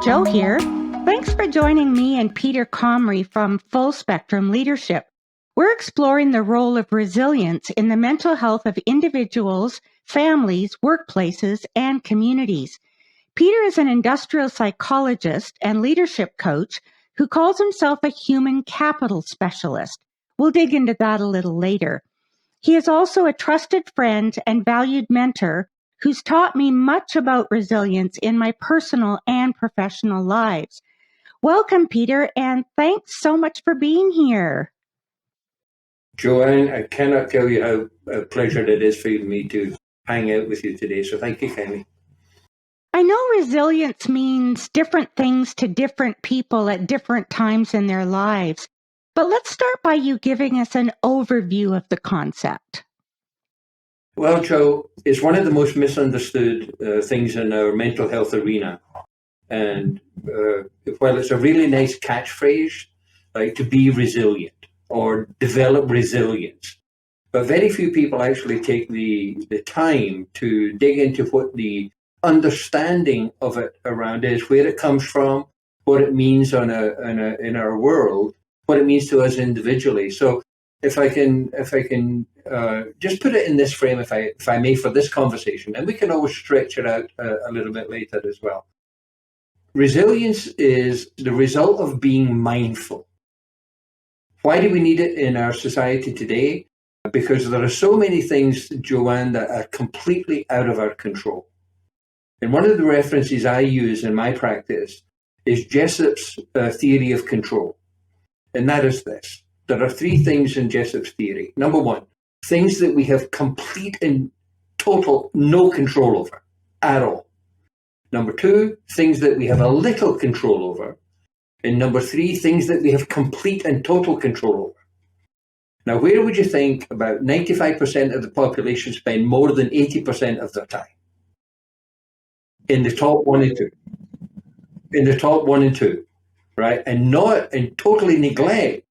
Joe here. Thanks for joining me and Peter Comrie from Full Spectrum Leadership. We're exploring the role of resilience in the mental health of individuals, families, workplaces, and communities. Peter is an industrial psychologist and leadership coach who calls himself a human capital specialist. We'll dig into that a little later. He is also a trusted friend and valued mentor who's taught me much about resilience in my personal and professional lives. Welcome, Peter, and thanks so much for being here. Joanne, I cannot tell you how a pleasure it is for me to hang out with you today, so thank you kindly. I know resilience means different things to different people at different times in their lives, but let's start by you giving us an overview of the concept. Well, Joe, it's one of the most misunderstood things in our mental health arena. And while it's a really nice catchphrase, like to be resilient or develop resilience, but very few people actually take the time to dig into what the understanding of it around is, where it comes from, what it means in our world, what it means to us individually. So if I can just put it in this frame, if I may, for this conversation, and we can always stretch it out a little bit later as well. Resilience is the result of being mindful. Why do we need it in our society today? Because there are so many things, Joanne, that are completely out of our control. And one of the references I use in my practice is Jessup's theory of control. And that is this. There are three things in Jessup's theory. Number one, things that we have complete and total no control over at all. Number two, things that we have a little control over. And number three, things that we have complete and total control over. Now, where would you think about 95% of the population spend more than 80% of their time? In the top one and two. In the top one and two, right? And totally neglect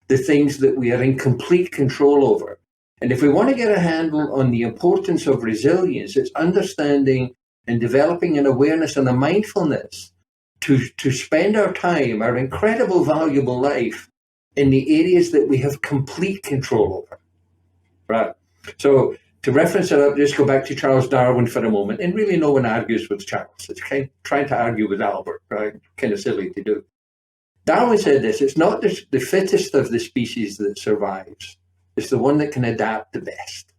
the things that we are in complete control over. And if we want to get a handle on the importance of resilience, it's understanding and developing an awareness and a mindfulness to spend our time, our incredible, valuable life in the areas that we have complete control over, right? So to reference it up, just go back to Charles Darwin for a moment, and really no one argues with Charles. It's kind of trying to argue with Albert, right? Kind of silly to do. Darwin said this, it's not the fittest of the species that survives, it's the one that can adapt the best.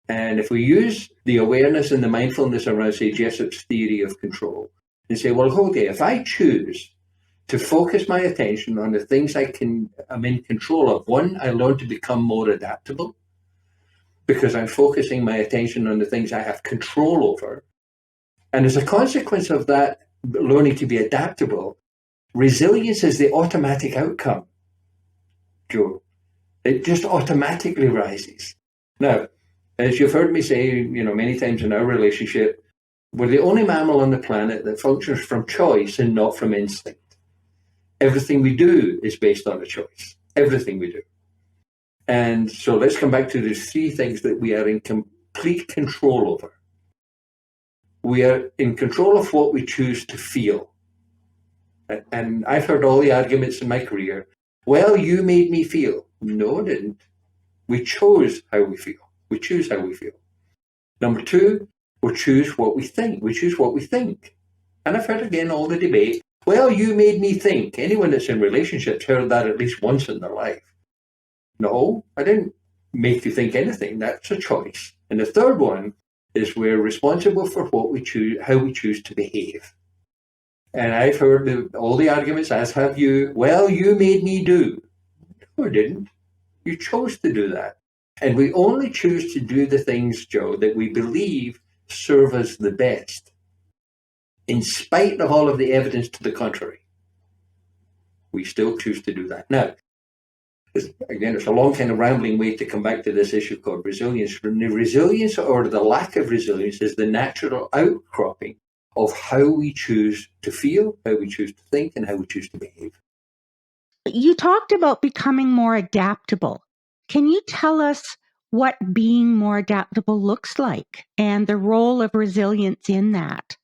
And if we use the awareness and the mindfulness around, say, Jessup's theory of control, and say, well, okay, if I choose to focus my attention on the things I'm in control of, one, I learn to become more adaptable because I'm focusing my attention on the things I have control over. And as a consequence of that, learning to be adaptable, resilience is the automatic outcome, Joe. It just automatically rises. Now, as you've heard me say, many times in our relationship, we're the only mammal on the planet that functions from choice and not from instinct. Everything we do is based on a choice. Everything we do. And so let's come back to the three things that we are in complete control over. We are in control of what we choose to feel. And I've heard all the arguments in my career. Well, you made me feel. No, I didn't. We chose how we feel. We choose how we feel. Number two, we choose what we think. We choose what we think. And I've heard again all the debate. Well, you made me think. Anyone that's in relationships heard that at least once in their life. No, I didn't make you think anything. That's a choice. And the third one is we're responsible for what we choose, how we choose to behave. And I've heard all the arguments, as have you. Well, you made me do. No, I didn't. You chose to do that. And we only choose to do the things, Joe, that we believe serve us the best, in spite of all of the evidence to the contrary. We still choose to do that. Now, again, it's a long kind of rambling way to come back to this issue called resilience. The resilience or the lack of resilience is the natural outcropping of how we choose to feel, how we choose to think, and how we choose to behave. You talked about becoming more adaptable. Can you tell us what being more adaptable looks like and the role of resilience in that?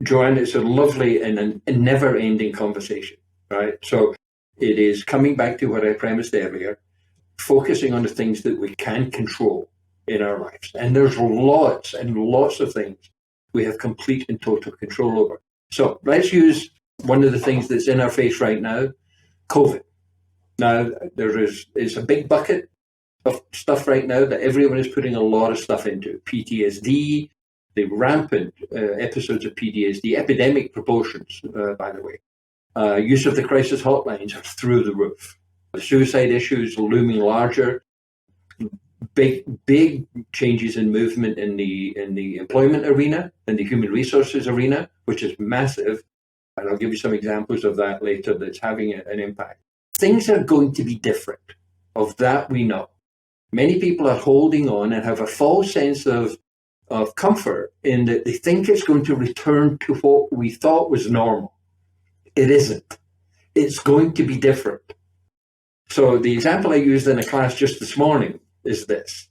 Joanne, it's a lovely and a never-ending conversation, right? So it is coming back to what I premised earlier, focusing on the things that we can control in our lives. And there's lots and lots of things we have complete and total control over. So let's use one of the things that's in our face right now, COVID. Now, it's a big bucket of stuff right now that everyone is putting a lot of stuff into. PTSD, the rampant episodes of PTSD, epidemic proportions, by the way. Use of the crisis hotlines are through the roof. The suicide issues looming larger. Big changes in movement in the employment arena, in the human resources arena, which is massive. And I'll give you some examples of that later that's having an impact. Things are going to be different. Of that we know. Many people are holding on and have a false sense of comfort in that they think it's going to return to what we thought was normal. It isn't. It's going to be different. So the example I used in a class just this morning is this.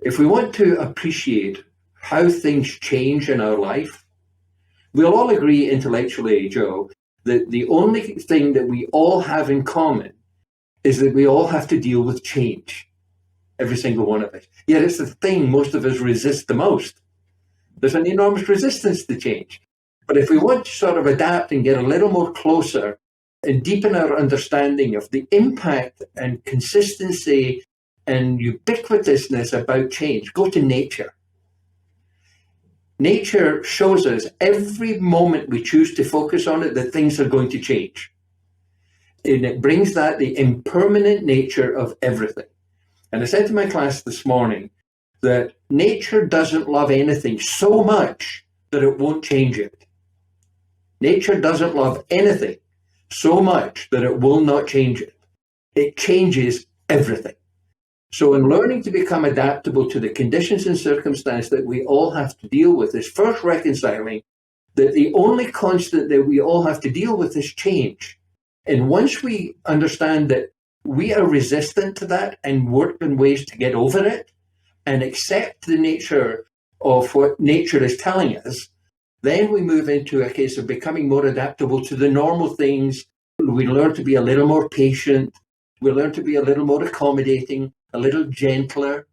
If we want to appreciate how things change in our life, we'll all agree intellectually, Joe, that the only thing that we all have in common is that we all have to deal with change. Every single one of us. Yet it's the thing most of us resist the most. There's an enormous resistance to change. But if we want to sort of adapt and get a little more closer and deepen our understanding of the impact and consistency and ubiquitousness about change, go to nature. Nature shows us every moment we choose to focus on it that things are going to change. And it brings that the impermanent nature of everything. And I said to my class this morning that nature doesn't love anything so much that it won't change it. Nature doesn't love anything so much that it will not change it. It changes everything. So in learning to become adaptable to the conditions and circumstances that we all have to deal with is first reconciling that the only constant that we all have to deal with is change. And once we understand that we are resistant to that and work in ways to get over it and accept the nature of what nature is telling us, then we move into a case of becoming more adaptable to the normal things. We learn to be a little more patient. We learn to be a little more accommodating, a little gentler,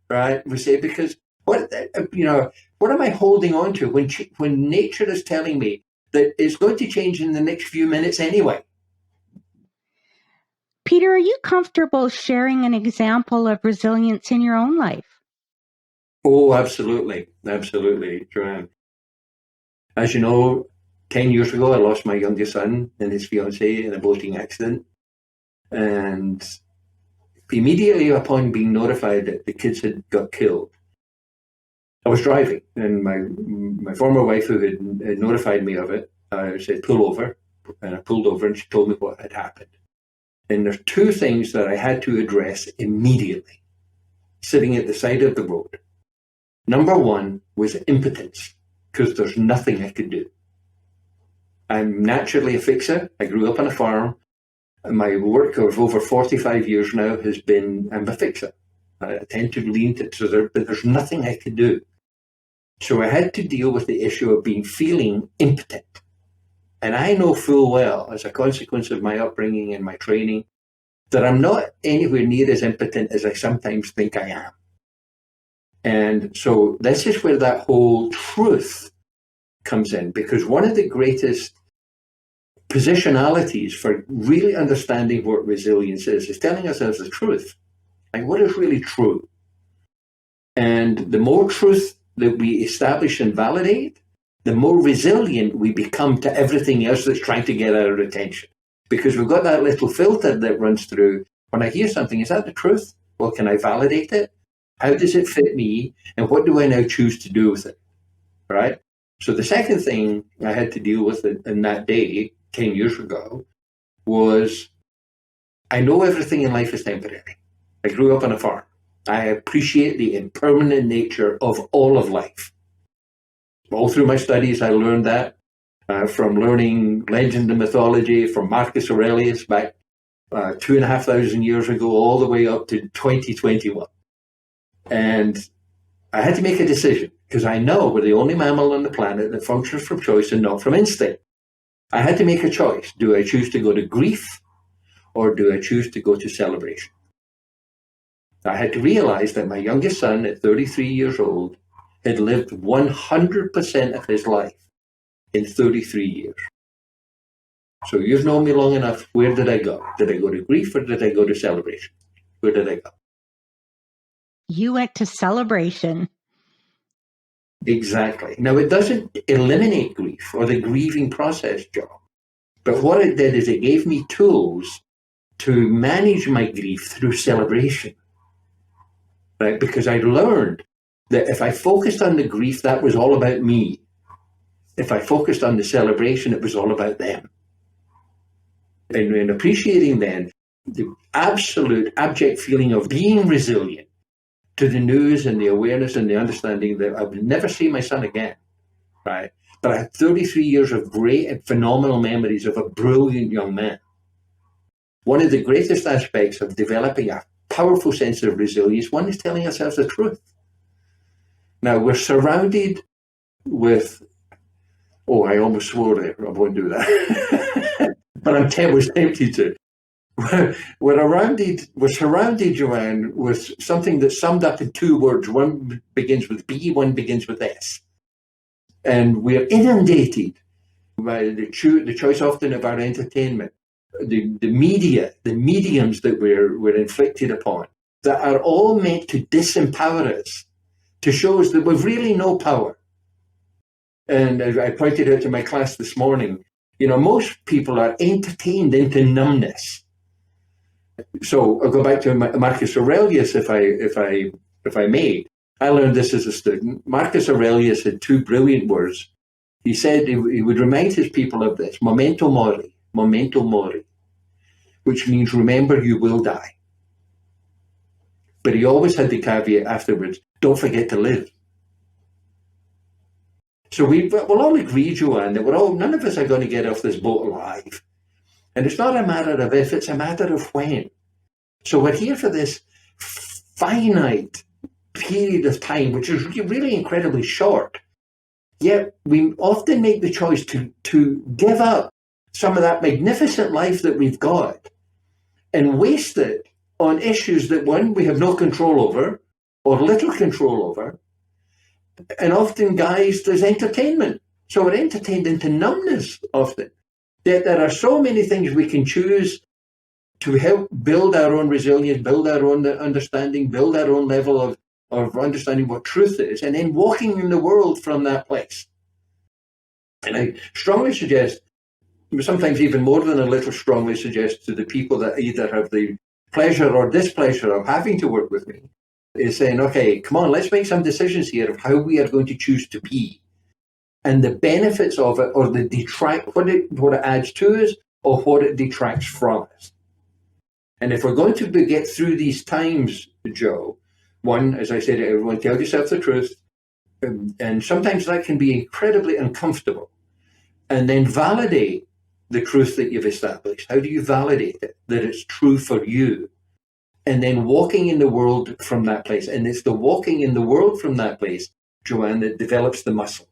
right? We say, because what am I holding on to when nature is telling me that it's going to change in the next few minutes anyway? Peter, are you comfortable sharing an example of resilience in your own life? Oh, absolutely. Absolutely, Joanne. As you know, 10 years ago, I lost my youngest son and his fiancée in a boating accident. And immediately upon being notified that the kids had got killed, I was driving, and my former wife, who had notified me of it, said, pull over. And I pulled over, and she told me what had happened. And there's two things that I had to address immediately, sitting at the side of the road. Number one was impotence, because there's nothing I could do. I'm naturally a fixer. I grew up on a farm. My work of over 45 years now has been, I'm a fixer. I tend to lean to, but there's nothing I could do. So I had to deal with the issue of feeling impotent. And I know full well, as a consequence of my upbringing and my training, that I'm not anywhere near as impotent as I sometimes think I am. And so this is where that whole truth comes in, because one of the greatest positionalities for really understanding what resilience is telling ourselves the truth. Like, what is really true? And the more truth that we establish and validate, the more resilient we become to everything else that's trying to get our attention. Because we've got that little filter that runs through. When I hear something, is that the truth? Well, can I validate it? How does it fit me? And what do I now choose to do with it? Right? So the second thing I had to deal with in that day, 10 years ago, was I know everything in life is temporary. I grew up on a farm. I appreciate the impermanent nature of all of life. All through my studies, I learned that from learning legend and mythology from Marcus Aurelius back 2,500 years ago, all the way up to 2021. And I had to make a decision. because I know we're the only mammal on the planet that functions from choice and not from instinct. I had to make a choice. Do I choose to go to grief or do I choose to go to celebration? I had to realize that my youngest son at 33 years old had lived 100% of his life in 33 years. So you've known me long enough. Where did I go? Did I go to grief or did I go to celebration? Where did I go? You went to celebration. Exactly. Now, it doesn't eliminate grief or the grieving process, Joe. But what it did is it gave me tools to manage my grief through celebration. Right? Because I learned that if I focused on the grief, that was all about me. If I focused on the celebration, it was all about them. And in appreciating then the absolute abject feeling of being resilient to the news and the awareness and the understanding that I would never see my son again, right? But I had 33 years of great and phenomenal memories of a brilliant young man. One of the greatest aspects of developing a powerful sense of resilience, one is telling ourselves the truth. Now, we're surrounded with, oh, I almost swore there, I won't do that. But I was tempted to. We're surrounded, Joanne, with something that's summed up in two words. One begins with B, one begins with S. And we're inundated by the choice often of our entertainment, the media, the mediums that we're inflicted upon, that are all meant to disempower us, to show us that we've really no power. And as I pointed out to my class this morning, most people are entertained into numbness. So I'll go back to Marcus Aurelius, if I may. I learned this as a student. Marcus Aurelius had two brilliant words. He said he would remind his people of this: memento mori, which means remember you will die. But he always had the caveat afterwards: don't forget to live. So we'll all agree, Joanne, that none of us are going to get off this boat alive. And it's not a matter of if, it's a matter of when. So we're here for this finite period of time, which is really incredibly short. Yet we often make the choice to give up some of that magnificent life that we've got and waste it on issues that, one, we have no control over or little control over, and often guised as entertainment. So we're entertained into numbness often. That there are so many things we can choose to help build our own resilience, build our own understanding, build our own level of understanding what truth is, and then walking in the world from that place. And I strongly suggest, sometimes even more than a little strongly suggest to the people that either have the pleasure or displeasure of having to work with me, is saying, okay, come on, let's make some decisions here of how we are going to choose to be. And the benefits of it, or the what it adds to us, or what it detracts from us. And if we're going to get through these times, Joe, one, as I said to everyone, tell yourself the truth. And sometimes that can be incredibly uncomfortable. And then validate the truth that you've established. How do you validate it? That it's true for you. And then walking in the world from that place. And it's the walking in the world from that place, Joanne, that develops the muscle.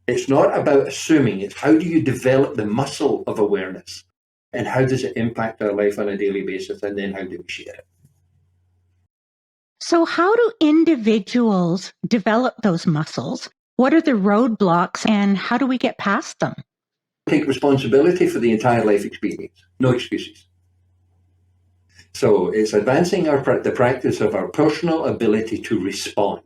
It's not about assuming, it's how do you develop the muscle of awareness, and how does it impact our life on a daily basis, and then how do we share it? So how do individuals develop those muscles? What are the roadblocks and how do we get past them? Take responsibility for the entire life experience, no excuses. So it's advancing the practice of our personal ability to respond.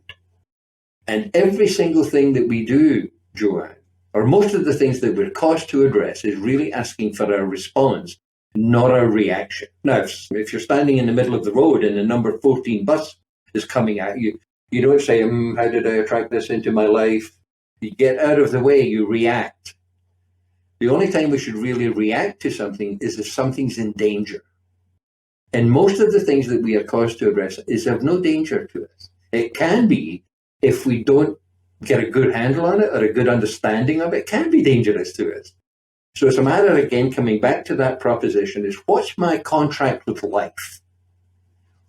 And every single thing that we do, Joanne, or most of the things that we're caused to address, is really asking for our response, not our reaction. Now, if you're standing in the middle of the road and the number 14 bus is coming at you, you don't say, how did I attract this into my life? You get out of the way, you react. The only time we should really react to something is if something's in danger. And most of the things that we are caused to address is of no danger to us. It can be, if we don't get a good handle on it or a good understanding of it, can be dangerous to us. So it's a matter, again, coming back to that proposition, is what's my contract with life?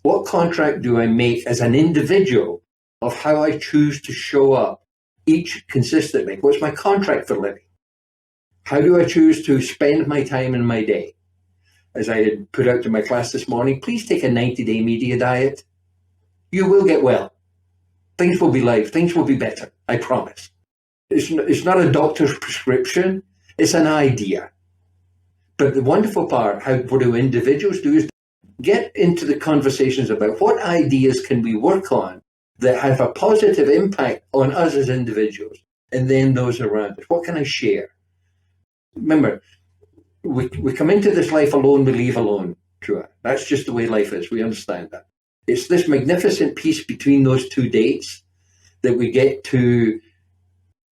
What contract do I make as an individual of how I choose to show up each consistently. What's my contract for living? How do I choose to spend my time in my day? As I had put out to my class this morning, please take a 90-day media diet. You will get well. Things will be life. Things will be better. I promise. It's not a doctor's prescription. It's an idea. But the wonderful part, what do individuals do, is get into the conversations about what ideas can we work on that have a positive impact on us as individuals, and then those around us. What can I share? Remember, we come into this life alone, we leave alone, Joanne. That's just the way life is. We understand that. It's this magnificent piece between those two dates that we get to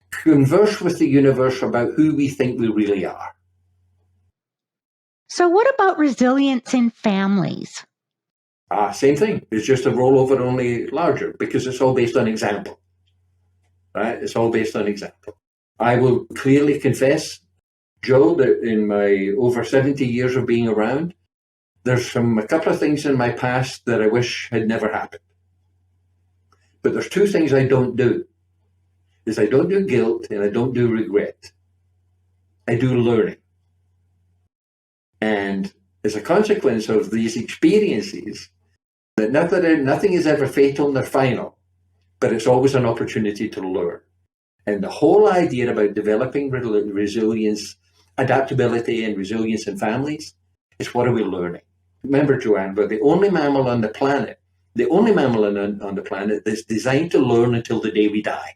converse with the universe about who we think we really are. So what about resilience in families? Same thing. It's just a rollover, only larger, because it's all based on example. Right? It's all based on example. I will clearly confess, Joe, that in my over 70 years of being around, there's a couple of things in my past that I wish had never happened. But there's two things I don't do. I don't do guilt and I don't do regret. I do learning. And as a consequence of these experiences, that nothing is ever fatal nor final, but it's always an opportunity to learn. And the whole idea about developing resilience, adaptability and resilience in families is, what are we learning? Remember, Joanne, we're the only mammal on the planet, on the planet that's designed to learn until the day we die.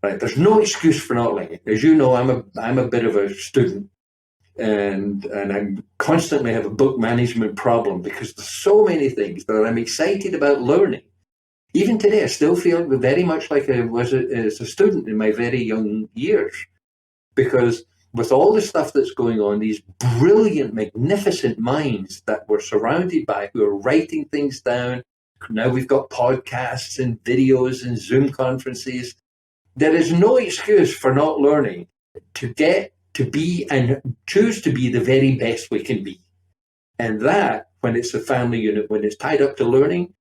Right? There's no excuse for not learning. As you know, I'm a bit of a student, and I constantly have a book management problem because there's so many things that I'm excited about learning. Even today, I still feel very much like I was as a student in my very young years, because with all the stuff that's going on, these brilliant, magnificent minds that we're surrounded by who are writing things down. Now we've got podcasts and videos and Zoom conferences. There is no excuse for not learning to get to be and choose to be the very best we can be. And that, when it's a family unit, when it's tied up to learning,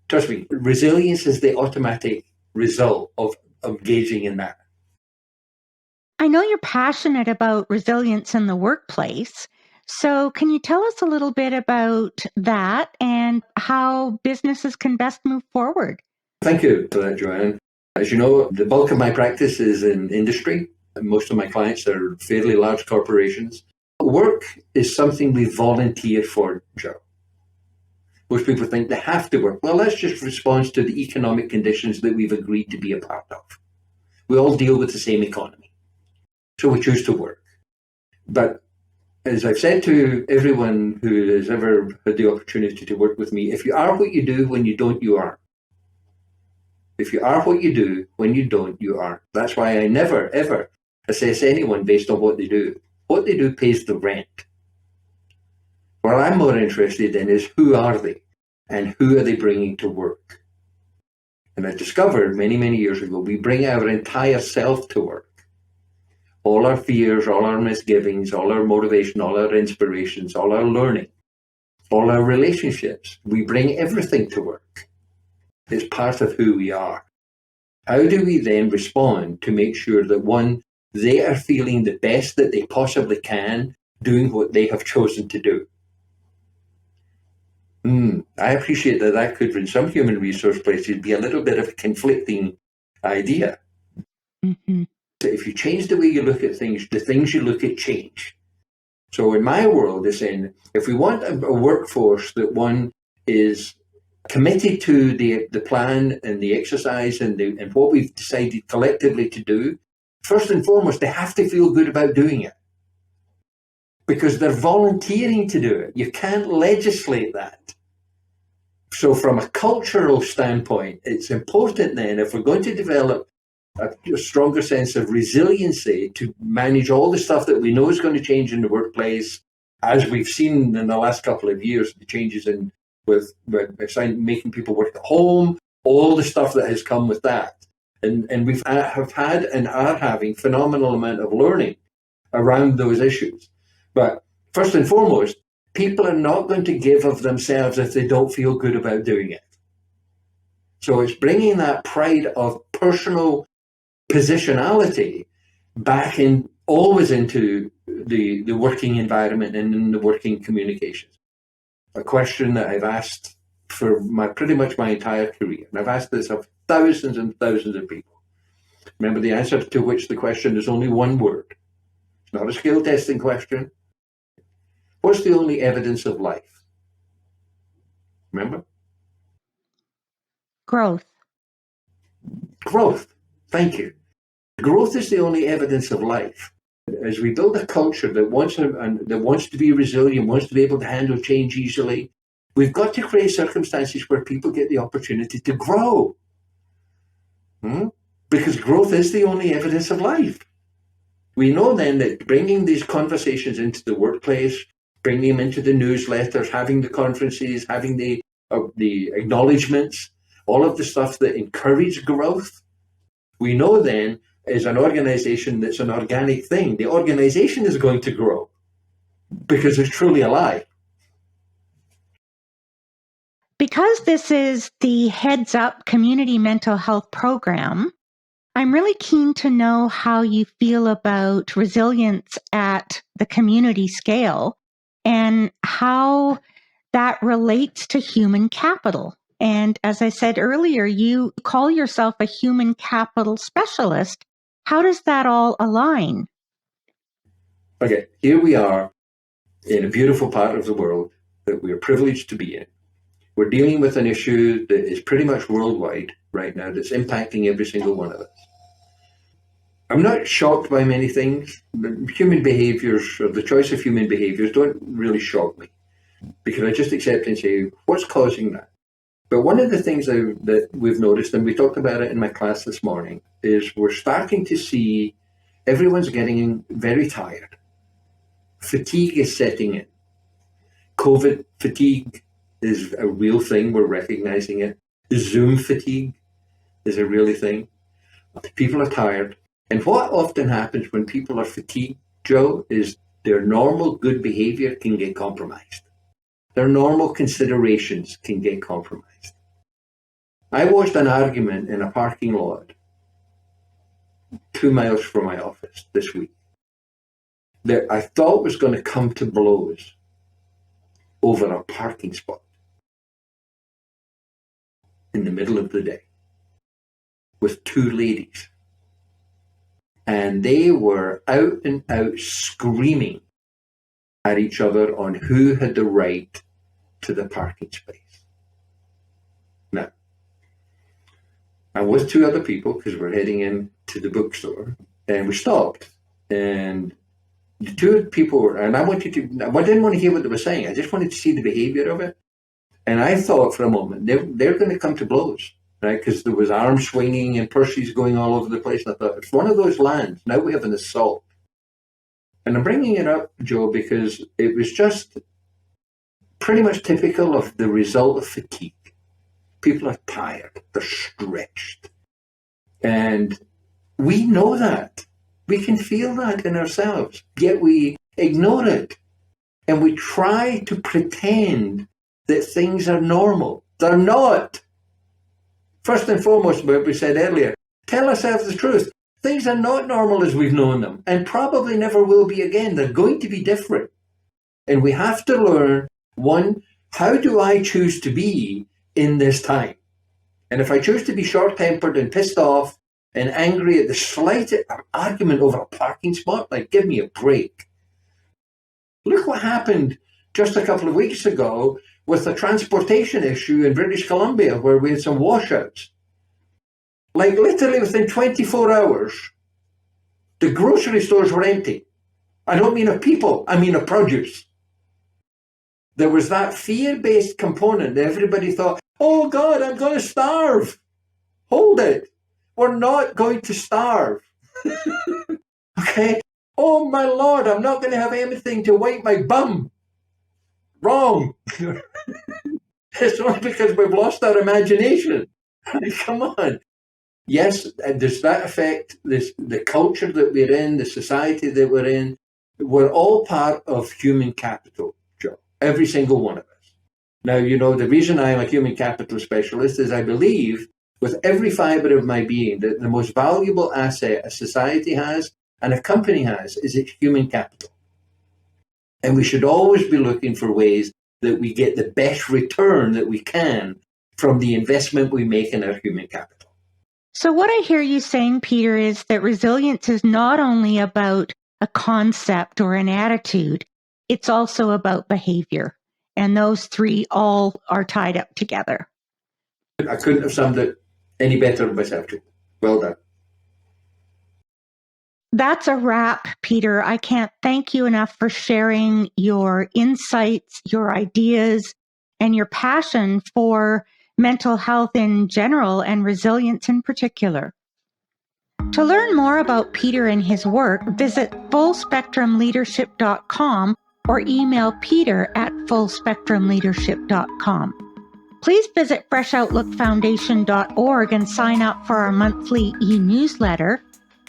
trust me, resilience is the automatic result of engaging in that. I know you're passionate about resilience in the workplace. So can you tell us a little bit about that and how businesses can best move forward? Thank you for that, Joanne. As you know, the bulk of my practice is in industry. Most of my clients are fairly large corporations. Work is something we volunteer for, Joe. Most people think they have to work. Well, that's just response to the economic conditions that we've agreed to be a part of. We all deal with the same economy. So we choose to work. But as I've said to everyone who has ever had the opportunity to work with me, if you are what you do, when you don't, you aren't. If you are what you do, when you don't, you aren't. That's why I never, ever assess anyone based on what they do. What they do pays the rent. What I'm more interested in is, who are they and who are they bringing to work? And I discovered many, many years ago, we bring our entire self to work. All our fears, all our misgivings, all our motivation, all our inspirations, all our learning, all our relationships. We bring everything to work. It's part of who we are. How do we then respond to make sure that, one, they are feeling the best that they possibly can, doing what they have chosen to do? I appreciate that could, in some human resource places, be a little bit of a conflicting idea. Mm-hmm. If you change the way you look at things, the things you look at change. So in my world, it's saying, if we want a workforce that, one, is committed to the plan and the exercise and what we've decided collectively to do, first and foremost, they have to feel good about doing it. Because they're volunteering to do it. You can't legislate that. So from a cultural standpoint, it's important then, if we're going to develop a stronger sense of resiliency to manage all the stuff that we know is going to change in the workplace, as we've seen in the last couple of years, the changes in with making people work at home, all the stuff that has come with that. And we've have had and are having phenomenal amount of learning around those issues. But first and foremost, people are not going to give of themselves if they don't feel good about doing it. So it's bringing that pride of personal positionality back in, always into the working environment and in the working communications. A question that I've asked for pretty much my entire career, and I've asked this of thousands and thousands of people. Remember, the answer to which the question is only one word. It's not a skill testing question. What's the only evidence of life? Remember? Growth. Growth. Thank you. Growth is the only evidence of life. As we build a culture that wants to be resilient, wants to be able to handle change easily, we've got to create circumstances where people get the opportunity to grow. Because growth is the only evidence of life. We know then that bringing these conversations into the workplace, bringing them into the newsletters, having the conferences, having the acknowledgements, all of the stuff that encourage growth, we know then as an organization that's an organic thing, the organization is going to grow because it's truly alive. Because this is the Heads Up Community Mental Health Program, I'm really keen to know how you feel about resilience at the community scale and how that relates to human capital. And as I said earlier, you call yourself a human capital specialist. How does that all align? Okay, here we are in a beautiful part of the world that we're privileged to be in. We're dealing with an issue that is pretty much worldwide right now that's impacting every single one of us. I'm not shocked by many things. Human behaviors, or the choice of human behaviors, don't really shock me because I just accept and say, what's causing that? But one of the things that we've noticed, and we talked about it in my class this morning, is we're starting to see everyone's getting very tired. Fatigue is setting in. COVID fatigue is a real thing. We're recognizing it. Zoom fatigue is a real thing. People are tired. And what often happens when people are fatigued, Joe, is their normal good behavior can get compromised. Their normal considerations can get compromised. I watched an argument in a parking lot 2 miles from my office this week that I thought was going to come to blows over a parking spot in the middle of the day with two ladies. And they were out and out screaming at each other on who had the right to the parking space. Now, I was two other people because we're heading in to the bookstore, and we stopped. And the two people were, and I didn't want to hear what they were saying. I just wanted to see the behavior of it. And I thought for a moment, they're going to come to blows. Right, because there was arm swinging and purses going all over the place. And I thought, it's one of those lands. Now we have an assault. And I'm bringing it up, Joe, because it was just pretty much typical of the result of fatigue. People are tired. They're stretched. And we know that. We can feel that in ourselves. Yet we ignore it. And we try to pretend that things are normal. They're not. First and foremost, what we said earlier, tell ourselves the truth. Things are not normal as we've known them, and probably never will be again. They're going to be different. And we have to learn, one, how do I choose to be in this time? And if I choose to be short-tempered and pissed off and angry at the slightest argument over a parking spot, like, give me a break. Look what happened just a couple of weeks ago with the transportation issue in British Columbia, where we had some washouts. Like literally within 24 hours, the grocery stores were empty. I don't mean of people, I mean of produce. There was that fear-based component that everybody thought, oh God, I'm going to starve. Hold it. We're not going to starve. Okay? Oh my Lord, I'm not going to have anything to wipe my bum. Wrong. It's only because we've lost our imagination. Come on. Yes, does that affect the culture that we're in, the society that we're in? We're all part of human capital, Joe. Every single one of us. Now, the reason I'm a human capital specialist is I believe with every fiber of my being that the most valuable asset a society has and a company has is its human capital. And we should always be looking for ways that we get the best return that we can from the investment we make in our human capital. So what I hear you saying, Peter, is that resilience is not only about a concept or an attitude, it's also about behavior. And those three all are tied up together. I couldn't have summed it any better myself, Joe. Well done. That's a wrap, Peter. I can't thank you enough for sharing your insights, your ideas, and your passion for mental health in general and resilience in particular. To learn more about Peter and his work, visit fullspectrumleadership.com or email peter@fullspectrumleadership.com. Please visit FreshOutlookFoundation.org and sign up for our monthly e-newsletter.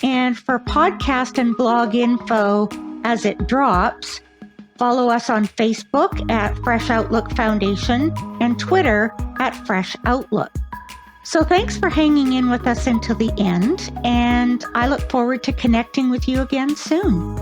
And for podcast and blog info as it drops, follow us on Facebook at Fresh Outlook Foundation and Twitter at Fresh Outlook. So thanks for hanging in with us until the end, and I look forward to connecting with you again soon.